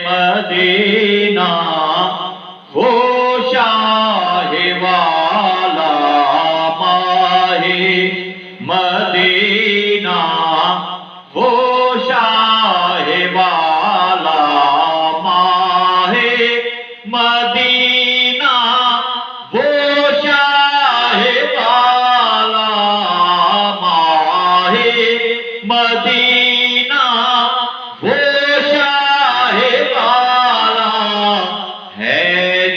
مدینہ وہ شاہ والا ماہ مدینہ وہ شاہ والا ماہ مدینہ وہ شاہ والا ماہ مدینہ وہ شاہ والا ہے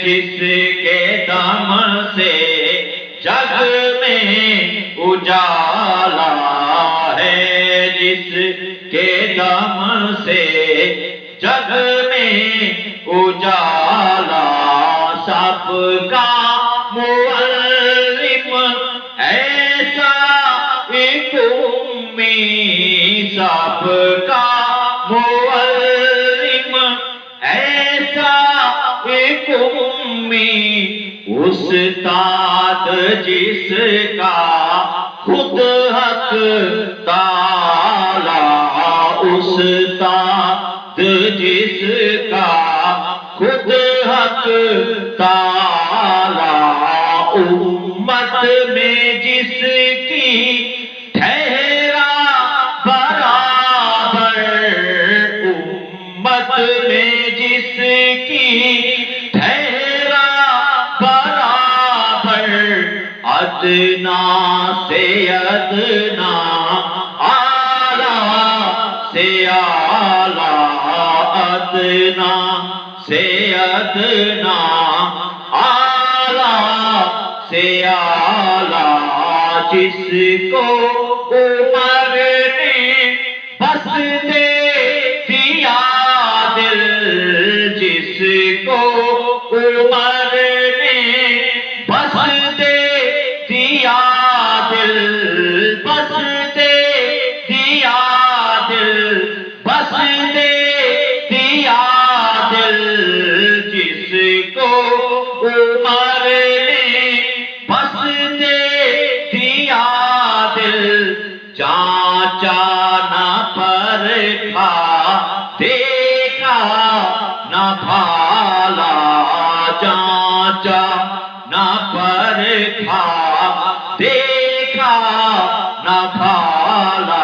جس کے دم سے جگ میں اجالا ہے جس کے دم سے جگ میں اجالا سب کا معلم ایسا ایک امی سب کا معلم ایسا ایک امی استاد جس کا خود حق تعالی استاد جس کا خود حق تعالی امت میں جس کی ٹھہرا برابر امت میں جس کی ٹھہرا برابر ادنا سے ادنا اعلیٰ سے اعلیٰ ادنا سے ادنا اعلیٰ سے اعلیٰ جس کو عمر نے بس دے دیا دل جس کو عمر نے بس دے دیا دل بس دے دیا دل بس دے دیا دل جس کو عمر نے بس دے دیا دل جانچا نہ پرکھا دیکھا نہ بھالا جانچا نہ پرکھا دیکھا نہ بھالا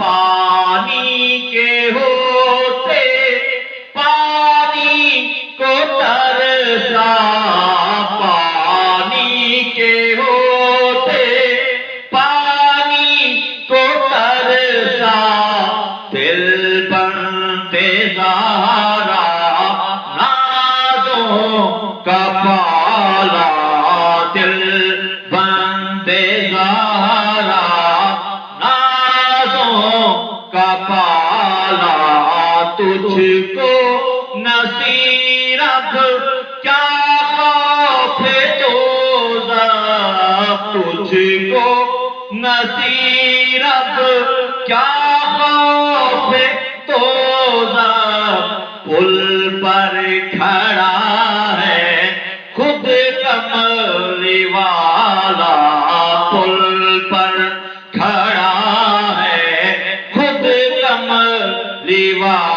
پانی کے ہوتے پانی کو ترسا پانی کے ہوتے پانی کو ترسا دل بنتے زہرا نازوں کا پالا دل بنتے زہرا نازوں کا پالا تجھ کو نصیرت کیا خوف دوزخ تجھ کو نصیرت کیا خوف دوزخ پل پر کھڑا ہے خود کملی والا پل پر کھڑا ہے خود کملی والا